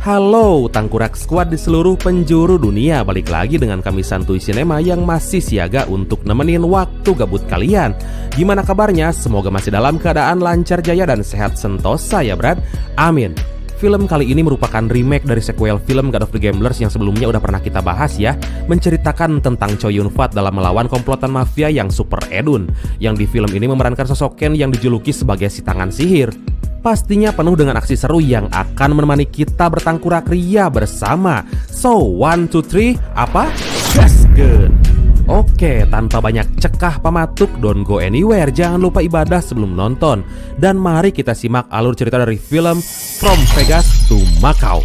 Halo Tangkurak Squad di seluruh penjuru dunia, balik lagi dengan kami Santuy Cinema yang masih siaga untuk nemenin waktu gabut kalian. Gimana kabarnya? Semoga masih dalam keadaan lancar jaya dan sehat sentosa ya Brad. Amin. Film kali ini merupakan remake dari sequel film God of the Gamblers yang sebelumnya udah pernah kita bahas ya. Menceritakan tentang Chow Yun-fat dalam melawan komplotan mafia yang super edun, yang di film ini memerankan sosok Ken yang dijuluki sebagai si tangan sihir. Pastinya penuh dengan aksi seru yang akan menemani kita bertangkurak ria bersama. So, 1, 2, 3, apa? Let's go! Oke, tanpa banyak cekah pamatuk, don't go anywhere. Jangan lupa ibadah sebelum nonton. Dan mari kita simak alur cerita dari film From Vegas to Macau.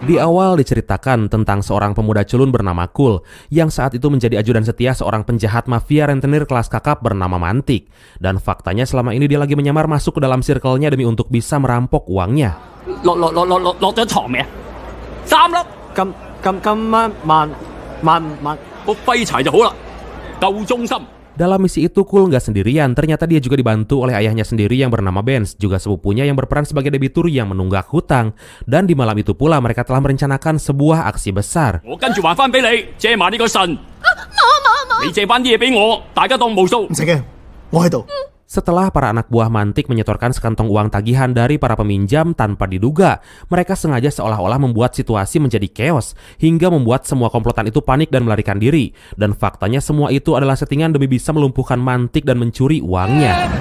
Di awal diceritakan tentang seorang pemuda culun bernama Kul yang saat itu menjadi ajudan setia seorang penjahat mafia rentenir kelas kakap bernama Mantik. Dan faktanya selama ini dia lagi menyamar masuk ke dalam circle-nya demi untuk bisa merampok uangnya. Dalam misi itu Kul nggak sendirian, ternyata dia juga dibantu oleh ayahnya sendiri yang bernama Benz, juga sepupunya yang berperan sebagai debitur yang menunggak hutang. Dan di malam itu pula mereka telah merencanakan sebuah aksi besar. Setelah para anak buah Mantik menyetorkan sekantong uang tagihan dari para peminjam tanpa diduga, mereka sengaja seolah-olah membuat situasi menjadi chaos hingga membuat semua komplotan itu panik dan melarikan diri. Dan faktanya semua itu adalah settingan demi bisa melumpuhkan Mantik dan mencuri uangnya.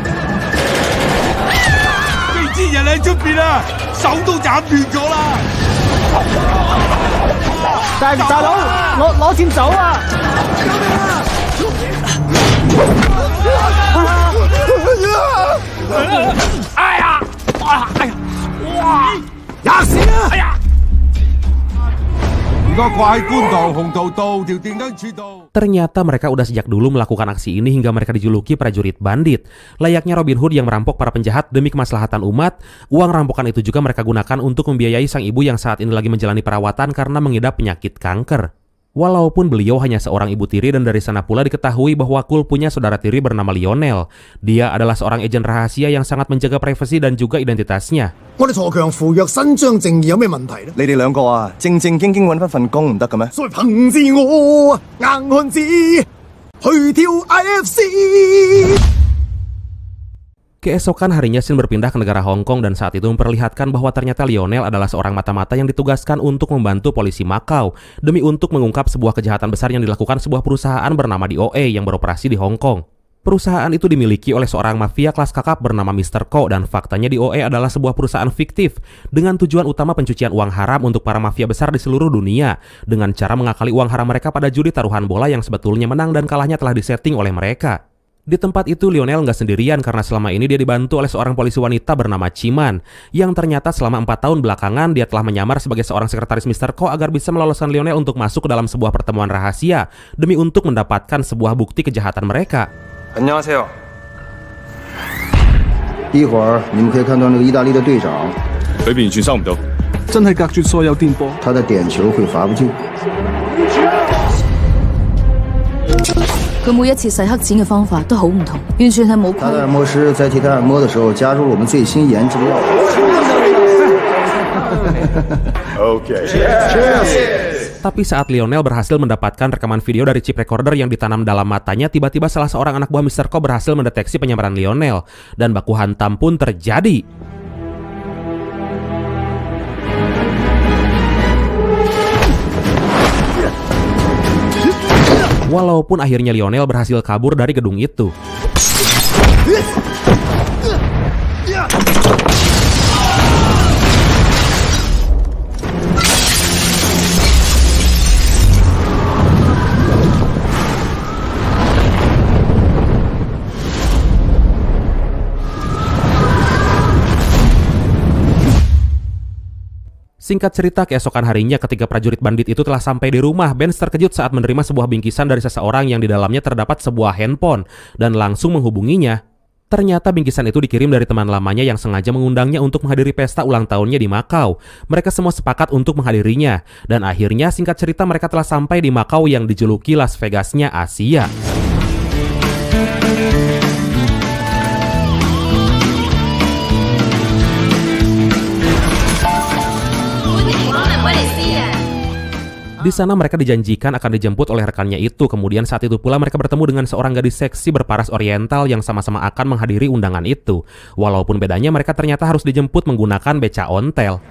Ternyata mereka udah sejak dulu melakukan aksi ini hingga mereka dijuluki prajurit bandit. Layaknya Robin Hood yang merampok para penjahat demi kemaslahatan umat, uang rampokan itu juga mereka gunakan untuk membiayai sang ibu yang saat ini lagi menjalani perawatan karena mengidap penyakit kanker. Walaupun beliau hanya seorang ibu tiri dan dari sana pula diketahui bahwa Kul punya saudara tiri bernama Lionel. Dia adalah seorang agen rahasia yang sangat menjaga privasi dan juga identitasnya. Keesokan harinya Sin berpindah ke negara Hong Kong dan saat itu memperlihatkan bahwa ternyata Lionel adalah seorang mata-mata yang ditugaskan untuk membantu polisi Macau demi untuk mengungkap sebuah kejahatan besar yang dilakukan sebuah perusahaan bernama DOA yang beroperasi di Hong Kong. Perusahaan itu dimiliki oleh seorang mafia kelas kakap bernama Mr. Ko dan faktanya DOA adalah sebuah perusahaan fiktif dengan tujuan utama pencucian uang haram untuk para mafia besar di seluruh dunia dengan cara mengakali uang haram mereka pada judi taruhan bola yang sebetulnya menang dan kalahnya telah disetting oleh mereka. Di tempat itu Lionel nggak sendirian karena selama ini dia dibantu oleh seorang polisi wanita bernama Ciman yang ternyata selama 4 tahun belakangan dia telah menyamar sebagai seorang sekretaris Mr. Ko agar bisa meloloskan Lionel untuk masuk ke dalam sebuah pertemuan rahasia demi untuk mendapatkan sebuah bukti kejahatan mereka. 안녕하세요. 一会儿你们可以看到那个意大利的队长，佢完全收唔到，真係隔絕所有電波。他的點球會發不進。佢每一次洗黑錢嘅方法都好唔同，完全係冇規。他的按摩師在替他按摩的時候加入了我們最新研製的藥。Tapi saat Lionel berhasil mendapatkan rekaman video dari chip recorder yang ditanam dalam matanya, tiba-tiba salah seorang anak buah Mr. Ko berhasil mendeteksi penyamaran Lionel dan baku hantam pun terjadi. Walaupun akhirnya Lionel berhasil kabur dari gedung itu. Singkat cerita, keesokan harinya ketika prajurit bandit itu telah sampai di rumah, Benz terkejut saat menerima sebuah bingkisan dari seseorang yang di dalamnya terdapat sebuah handphone dan langsung menghubunginya. Ternyata bingkisan itu dikirim dari teman lamanya yang sengaja mengundangnya untuk menghadiri pesta ulang tahunnya di Makau. Mereka semua sepakat untuk menghadirinya, dan akhirnya singkat cerita mereka telah sampai di Makau yang dijuluki Las Vegasnya Asia. Di sana mereka dijanjikan akan dijemput oleh rekannya itu. Kemudian saat itu pula mereka bertemu dengan seorang gadis seksi berparas oriental yang sama-sama akan menghadiri undangan itu. Walaupun bedanya mereka ternyata harus dijemput menggunakan beca ontel.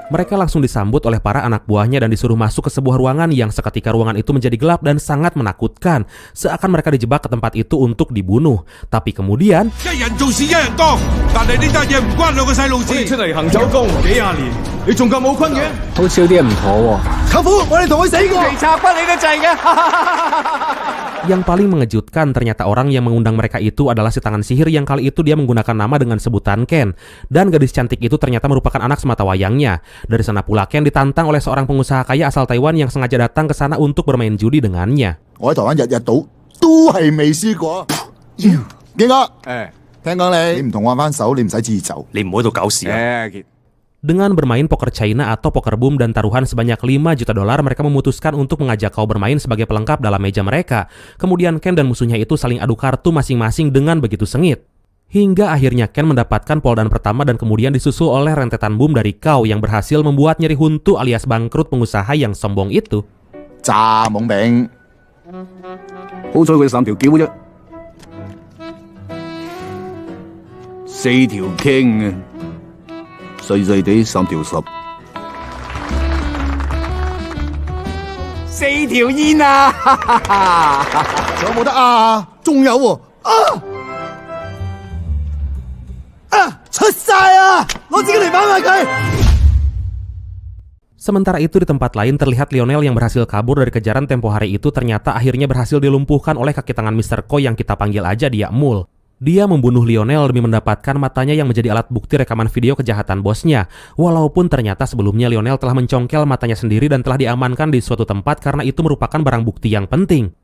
Mereka langsung disambut oleh para anak buahnya dan disuruh masuk ke sebuah ruangan yang seketika ruangan itu menjadi gelap dan sangat menakutkan. Seakan mereka dijebak ke tempat itu untuk dibunuh. Tapi kemudian yang paling mengejutkan, ternyata orang yang mengundang mereka itu adalah si tangan sihir yang kali itu dia menggunakan nama dengan sebutan Ken. Dan gadis cantik itu ternyata merupakan anak sematawayangnya. Dari sana pula Ken ditantang oleh seorang pengusaha kaya asal Taiwan yang sengaja datang ke sana untuk bermain judi dengannya. Dengan bermain poker China atau poker boom dan taruhan sebanyak $5 juta, mereka memutuskan untuk mengajak kau bermain sebagai pelengkap dalam meja mereka. Kemudian Ken dan musuhnya itu saling adu kartu masing-masing dengan begitu sengit. Hingga akhirnya Ken mendapatkan poldan pertama dan kemudian disusul oleh rentetan boom dari kau yang berhasil membuat nyeri huntu alias bangkrut pengusaha yang sombong itu. Sementara itu di tempat lain terlihat Lionel yang berhasil kabur dari kejaran tempo hari itu ternyata akhirnya berhasil dilumpuhkan oleh kaki tangan Mr. Ko yang kita panggil aja dia Mul. Dia membunuh Lionel demi mendapatkan matanya yang menjadi alat bukti rekaman video kejahatan bosnya. Walaupun ternyata sebelumnya Lionel telah mencongkel matanya sendiri dan telah diamankan di suatu tempat karena itu merupakan barang bukti yang penting.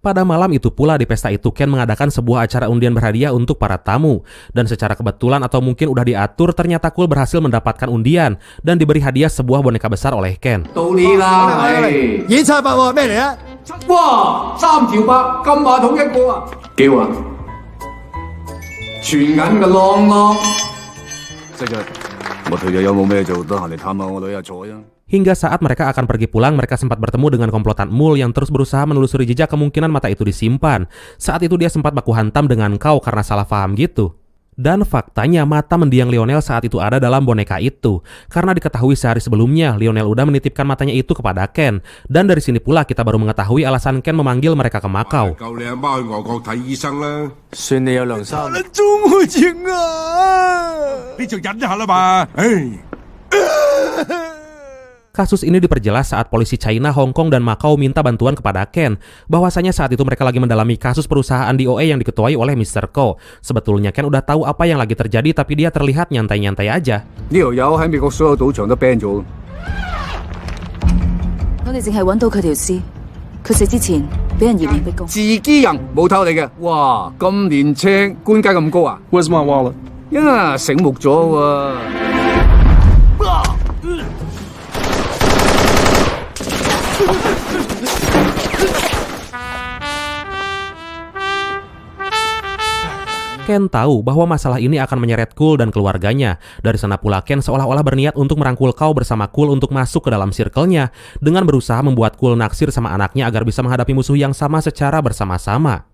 Pada malam itu pula di pesta itu Ken mengadakan sebuah acara undian berhadiah untuk para tamu. Dan secara kebetulan atau mungkin udah diatur, ternyata Cool berhasil mendapatkan undian dan diberi hadiah sebuah boneka besar oleh Ken. Hingga saat mereka akan pergi pulang, mereka sempat bertemu dengan komplotan Mul yang terus berusaha menelusuri jejak kemungkinan mata itu disimpan. Saat itu dia sempat baku hantam dengan kau karena salah paham gitu. Dan faktanya mata mendiang Lionel saat itu ada dalam boneka itu. Karena diketahui sehari sebelumnya Lionel udah menitipkan matanya itu kepada Ken. Dan dari sini pula kita baru mengetahui alasan Ken memanggil mereka ke Makau. Kasus ini diperjelas saat polisi China, Hong Kong, dan Makau minta bantuan kepada Ken. Bahwasanya saat itu mereka lagi mendalami kasus perusahaan DOE yang diketuai oleh Mr. Ko. Sebetulnya Ken udah tahu apa yang lagi terjadi, tapi dia terlihat nyantai-nyantai aja. Where's my wallet? Ken tahu bahwa masalah ini akan menyeret Cool dan keluarganya. Dari sana pula Ken seolah-olah berniat untuk merangkul kau bersama Cool untuk masuk ke dalam circle-nya dengan berusaha membuat Cool naksir sama anaknya agar bisa menghadapi musuh yang sama secara bersama-sama.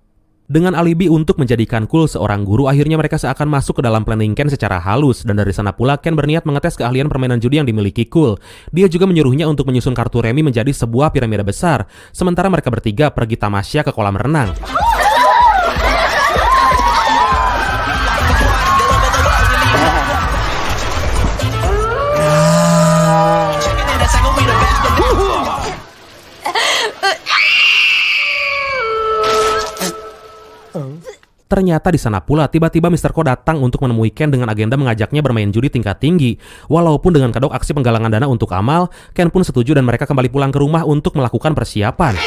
Dengan alibi untuk menjadikan Cool seorang guru, akhirnya mereka seakan masuk ke dalam planning Ken secara halus. Dan dari sana pula Ken berniat mengetes keahlian permainan judi yang dimiliki Cool. Dia juga menyuruhnya untuk menyusun kartu remi menjadi sebuah piramida besar. Sementara mereka bertiga pergi tamasya ke kolam renang. Ternyata di sana pula tiba-tiba Mr. Ko datang untuk menemui Ken dengan agenda mengajaknya bermain judi tingkat tinggi. Walaupun dengan kedok aksi penggalangan dana untuk amal, Ken pun setuju dan mereka kembali pulang ke rumah untuk melakukan persiapan.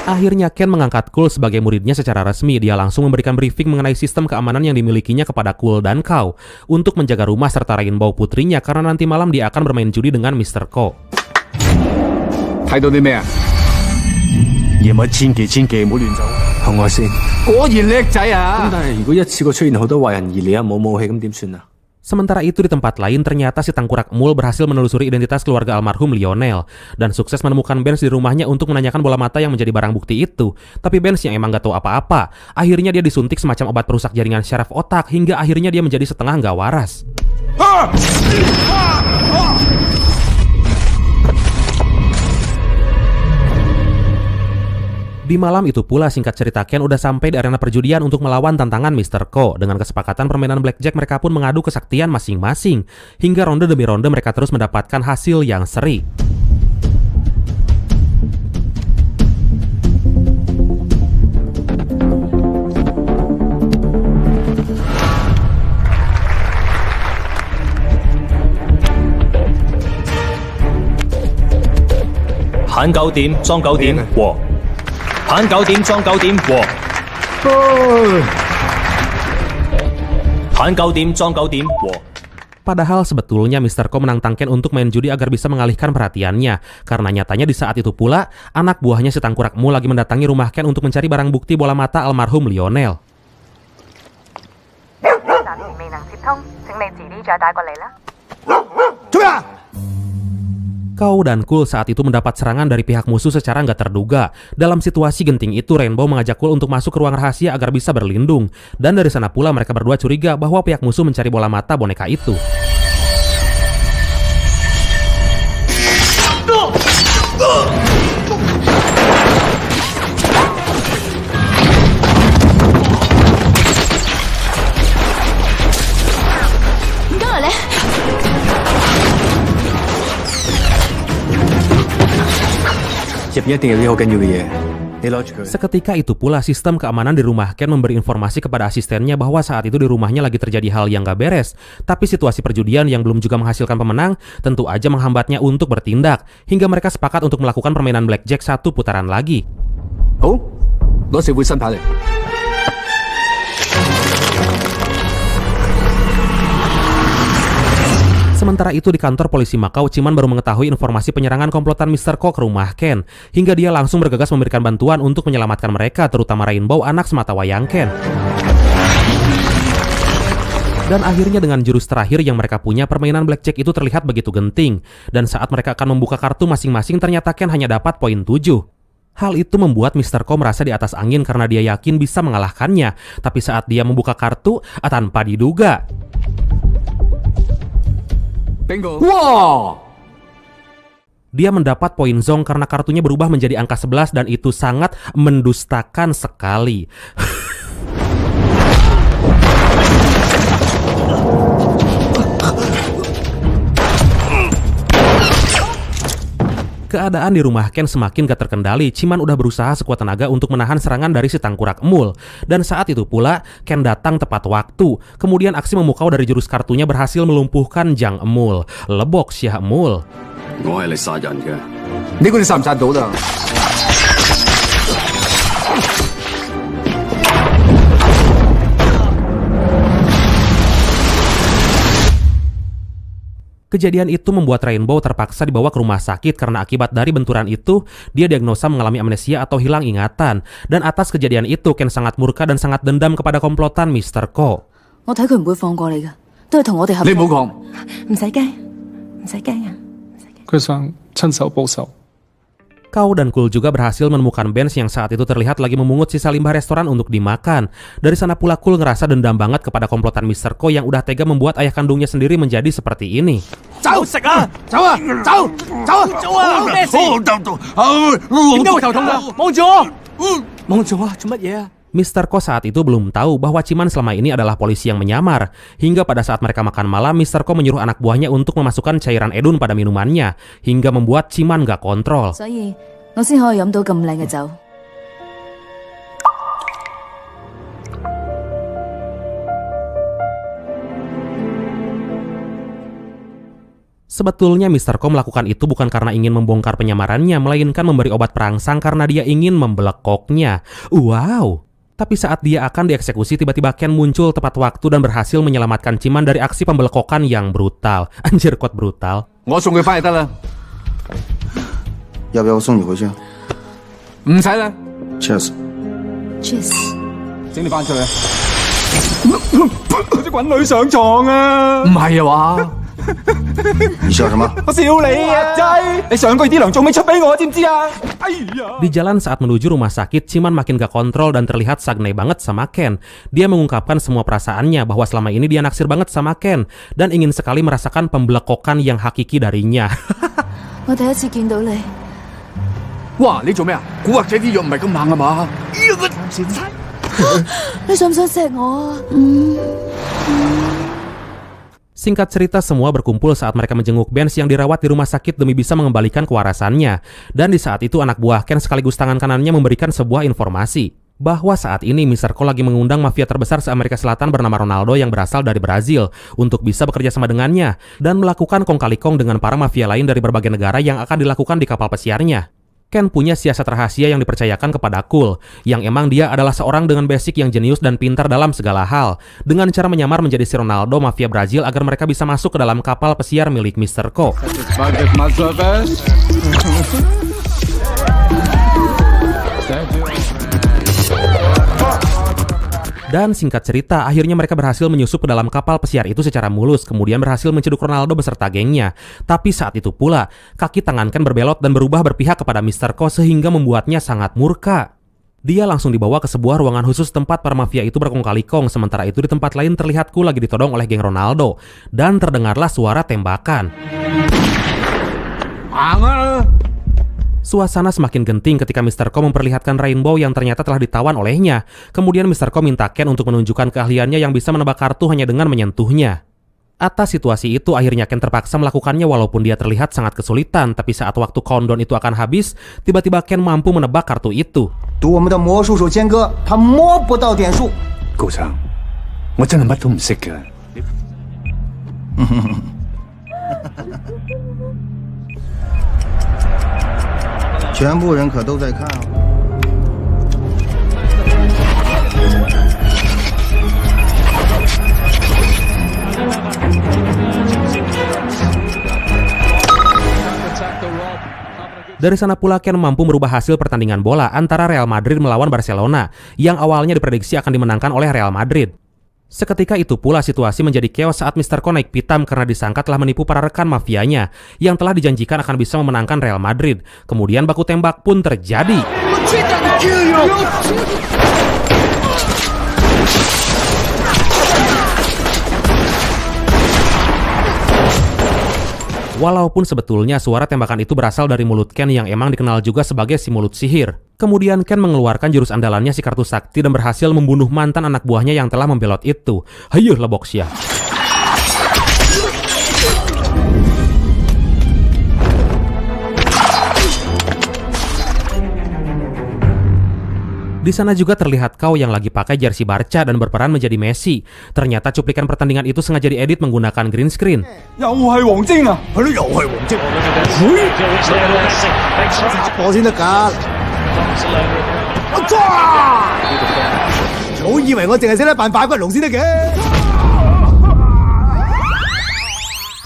Akhirnya Ken mengangkat Cool sebagai muridnya secara resmi. Dia langsung memberikan briefing mengenai sistem keamanan yang dimilikinya kepada Cool dan Kao untuk menjaga rumah serta Rainbow putrinya karena nanti malam dia akan bermain judi dengan Mr. Ko. 睇到啲咩啊？夜晚千祈唔好亂走。行我先。果然叻仔啊！咁但係如果一次過出現好多壞人而你又冇武器，咁點算啊？ Sementara itu di tempat lain ternyata si tangkurak mul berhasil menelusuri identitas keluarga almarhum Lionel dan sukses menemukan Benz di rumahnya untuk menanyakan bola mata yang menjadi barang bukti itu. Tapi Benz yang emang gak tahu apa-apa. Akhirnya dia disuntik semacam obat perusak jaringan syaraf otak hingga akhirnya dia menjadi setengah gak waras. Di malam itu pula singkat cerita Ken udah sampai di arena perjudian untuk melawan tantangan Mr. Ko. Dengan kesepakatan permainan blackjack mereka pun mengadu kesaktian masing-masing. Hingga ronde demi ronde mereka terus mendapatkan hasil yang seri.限9點，裝9點，和。限9點，裝9點，和。限9點，裝9點，和。 Padahal sebetulnya Mr. Ko menantang Ken untuk main judi agar bisa mengalihkan perhatiannya. Karena nyatanya di saat itu pula, anak buahnya si tangkurak mul lagi mendatangi rumah Ken untuk mencari barang bukti bola mata almarhum Lionel. Kao dan Cool saat itu mendapat serangan dari pihak musuh secara nggak terduga. Dalam situasi genting itu, Rainbow mengajak Cool untuk masuk ke ruang rahasia agar bisa berlindung. Dan dari sana pula mereka berdua curiga bahwa pihak musuh mencari bola mata boneka itu. Seketika itu pula sistem keamanan di rumah Ken memberi informasi kepada asistennya bahwa saat itu di rumahnya lagi terjadi hal yang gak beres. Tapi situasi perjudian yang belum juga menghasilkan pemenang tentu aja menghambatnya untuk bertindak. Hingga mereka sepakat untuk melakukan permainan blackjack satu putaran lagi.好，攞4副新牌嚟。 Sementara itu di kantor polisi Makau, Ciman baru mengetahui informasi penyerangan komplotan Mr. Ko ke rumah Ken. Hingga dia langsung bergegas memberikan bantuan untuk menyelamatkan mereka, terutama Rainbow, anak sematawayang Ken. Dan akhirnya dengan jurus terakhir yang mereka punya, permainan blackjack itu terlihat begitu genting. Dan saat mereka akan membuka kartu masing-masing, ternyata Ken hanya dapat poin 7. Hal itu membuat Mr. Ko merasa di atas angin karena dia yakin bisa mengalahkannya. Tapi saat dia membuka kartu, tanpa diduga, Bingo. Wow! dia mendapat poin zong karena kartunya berubah menjadi angka 11 dan itu sangat mendustakan sekali. Keadaan di rumah Ken semakin gak terkendali. Ciman udah berusaha sekuat tenaga untuk menahan serangan dari si tangkurak mul. Dan saat itu pula Ken datang tepat waktu. Kemudian aksi memukau dari jurus kartunya berhasil melumpuhkan Jang Emul. Lebok Syah Emul. 我係嚟殺人嘅，你估你殺唔殺到㗎？ Kejadian itu membuat Rainbow terpaksa dibawa ke rumah sakit karena akibat dari benturan itu, dia diagnosa mengalami amnesia atau hilang ingatan. Dan atas kejadian itu, Ken sangat murka dan sangat dendam kepada komplotan Mr. Ko. 我睇佢唔會放過你㗎，都係同我哋合作。你唔好講，唔使驚，唔使驚啊！ 佢想親手報仇。 Kao dan Cool juga berhasil menemukan Benz yang saat itu terlihat lagi memungut sisa limbah restoran untuk dimakan. Dari sana pula Cool ngerasa dendam banget kepada komplotan Mr. Ko yang udah tega membuat ayah kandungnya sendiri menjadi seperti ini. 走食啊！走啊！走走啊！走啊！咩事？點解會頭痛㗎？望住我！望住我做乜嘢啊？ Mr. Ko saat itu belum tahu bahwa Ciman selama ini adalah polisi yang menyamar. Hingga pada saat mereka makan malam, Mr. Ko menyuruh anak buahnya untuk memasukkan cairan edun pada minumannya. Hingga membuat Ciman gak kontrol. 所以我先可以飲到咁靚嘅酒。Sebetulnya Mr. Ko melakukan itu bukan karena ingin membongkar penyamarannya, melainkan memberi obat perangsang karena dia ingin membelekoknya. Wow! Tapi saat dia akan dieksekusi, tiba-tiba Ken muncul tepat waktu dan berhasil menyelamatkan Ciman dari aksi pembelekokan yang brutal. Anjir, kuat brutal. 我送佢翻去得啦，要不要我送你回去？唔使啦， Cheers。 Cheers。整你翻出去。好似滾女上床啊！唔係啊話，你笑什麼？我笑你啊，仔！你上個月啲糧仲未出俾我，知唔知啊？哎呀！ Di jalan saat menuju rumah sakit, Ciman makin gak kontrol dan terlihat sagnai banget sama Ken. Dia mengungkapkan semua perasaannya bahwa selama ini dia naksir banget sama Ken dan ingin sekali merasakan pembelekokan yang hakiki darinya. 我第一次見到你，哇！你做咩啊？古惑仔啲藥唔係咁猛啊嘛？你想唔想錫我啊？ Singkat cerita, semua berkumpul saat mereka menjenguk Benz yang dirawat di rumah sakit demi bisa mengembalikan kewarasannya. Dan di saat itu anak buah Ken sekaligus tangan kanannya memberikan sebuah informasi bahwa saat ini Mr. Ko lagi mengundang mafia terbesar se-Amerika Selatan bernama Ronaldo yang berasal dari Brazil untuk bisa bekerja sama dengannya dan melakukan kong kali kong dengan para mafia lain dari berbagai negara yang akan dilakukan di kapal pesiarnya. Ken punya siasat rahasia yang dipercayakan kepada Cool, yang emang dia adalah seorang dengan basic yang jenius dan pintar dalam segala hal, dengan cara menyamar menjadi si Ronaldo mafia Brazil agar mereka bisa masuk ke dalam kapal pesiar milik Mr. Ko. Dan singkat cerita, akhirnya mereka berhasil menyusup ke dalam kapal pesiar itu secara mulus, kemudian berhasil menceduk Ronaldo beserta gengnya. Tapi saat itu pula, kaki tangan Ken berbelot dan berubah berpihak kepada Mr. Ko sehingga membuatnya sangat murka. Dia langsung dibawa ke sebuah ruangan khusus tempat para mafia itu berkong kali kong, sementara itu di tempat lain terlihat Cool lagi ditodong oleh geng Ronaldo. Dan terdengarlah suara tembakan. Suasana semakin genting ketika Mr. Ko memperlihatkan Rainbow yang ternyata telah ditawan olehnya. Kemudian Mr. Ko minta Ken untuk menunjukkan keahliannya yang bisa menebak kartu hanya dengan menyentuhnya. Atas situasi itu, akhirnya Ken terpaksa melakukannya walaupun dia terlihat sangat kesulitan. Tapi saat waktu countdown itu akan habis, tiba-tiba Ken mampu menebak kartu itu. 赌我们的魔术手坚哥，他摸不到点数。高生，我真係乜都唔識嘅。全部人可都在看啊。 Dari sana pula Ken mampu merubah hasil pertandingan bola antara Real Madrid melawan Barcelona yang awalnya diprediksi akan dimenangkan oleh Real Madrid. Seketika itu pula situasi menjadi chaos saat Mr. Ko naik pitam karena disangka telah menipu para rekan mafianya yang telah dijanjikan akan bisa memenangkan Real Madrid. Kemudian baku tembak pun terjadi. Walaupun sebetulnya suara tembakan itu berasal dari mulut Ken yang emang dikenal juga sebagai si mulut sihir. Kemudian Ken mengeluarkan jurus andalannya si kartu sakti dan berhasil membunuh mantan anak buahnya yang telah membelot itu. Hayuh lah boksya. Di sana juga terlihat Kau yang lagi pakai jersey Barca dan berperan menjadi Messi. Ternyata cuplikan pertandingan itu sengaja diedit menggunakan green screen. 又係黃晶啊！係咯，又係黃晶。我先得㗎。我以為我淨係識得扮擺骨龍先得嘅。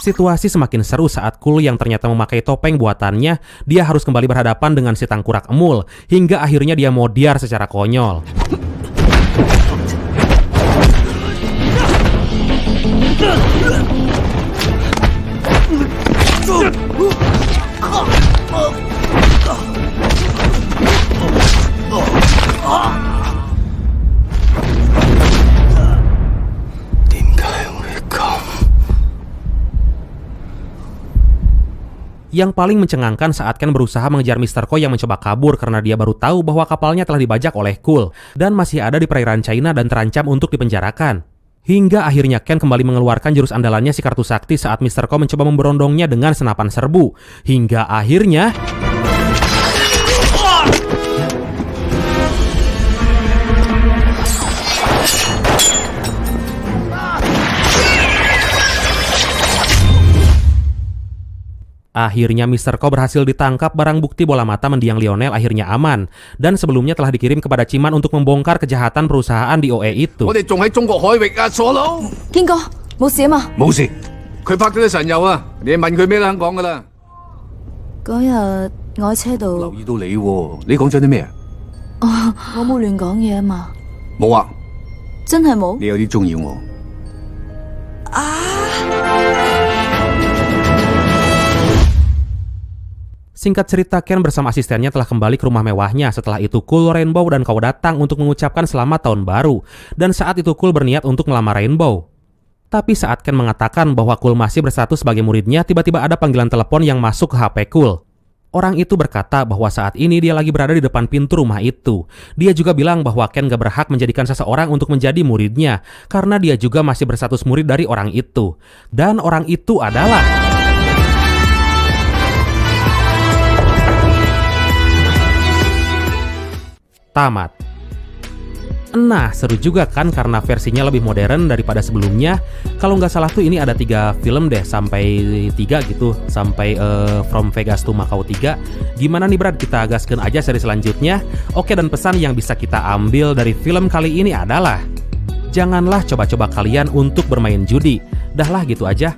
Situasi semakin seru saat Cool yang ternyata memakai topeng buatannya, dia harus kembali berhadapan dengan si tangkurak emul, hingga akhirnya dia modiar secara konyol. Yang paling mencengangkan saat Ken berusaha mengejar Mr. Ko yang mencoba kabur karena dia baru tahu bahwa kapalnya telah dibajak oleh Cool dan masih ada di perairan China dan terancam untuk dipenjarakan. Hingga akhirnya Ken kembali mengeluarkan jurus andalannya si kartu sakti saat Mr. Ko mencoba memberondongnya dengan senapan serbu. Hingga akhirnya... Akhirnya Mr. Ko berhasil ditangkap, barang bukti bola mata mendiang Lionel akhirnya aman. Dan sebelumnya telah dikirim kepada Ciman untuk membongkar kejahatan perusahaan di OE itu. 我哋仲喺中國海域啊，傻佬！堅哥冇事啊嘛？冇事，佢拍咗啲神油啊！你問佢咩都肯講噶啦。嗰日我喺車度，留意到你喎，你講咗啲咩啊？我冇亂講嘢啊嘛？冇啊，真係冇。你有啲中意我。 Singkat cerita, Ken bersama asistennya telah kembali ke rumah mewahnya. Setelah itu Cool, Rainbow, dan Kou datang untuk mengucapkan selamat tahun baru. Dan saat itu Cool berniat untuk melamar Rainbow. Tapi saat Ken mengatakan bahwa Cool masih berstatus sebagai muridnya, tiba-tiba ada panggilan telepon yang masuk ke HP Cool. Orang itu berkata bahwa saat ini dia lagi berada di depan pintu rumah itu. Dia juga bilang bahwa Ken gak berhak menjadikan seseorang untuk menjadi muridnya, karena dia juga masih berstatus murid dari orang itu. Dan orang itu adalah... Tamat. Nah, seru juga kan karena versinya lebih modern daripada sebelumnya. Kalau nggak salah tuh ini ada 3 film deh, sampai 3 gitu, sampai From Vegas to Macau 3. Gimana nih Brad, kita gaskan aja seri selanjutnya. Oke, dan pesan yang bisa kita ambil dari film kali ini adalah janganlah coba-coba kalian untuk bermain judi. Dah lah gitu aja.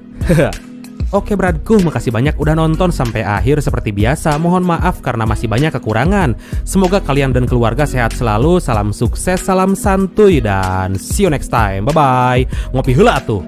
Oke Bradku, makasih banyak udah nonton sampai akhir. Seperti biasa, mohon maaf karena masih banyak kekurangan. Semoga kalian dan keluarga sehat selalu. Salam sukses, salam santuy, dan see you next time. Bye-bye. Ngopi heula tuh.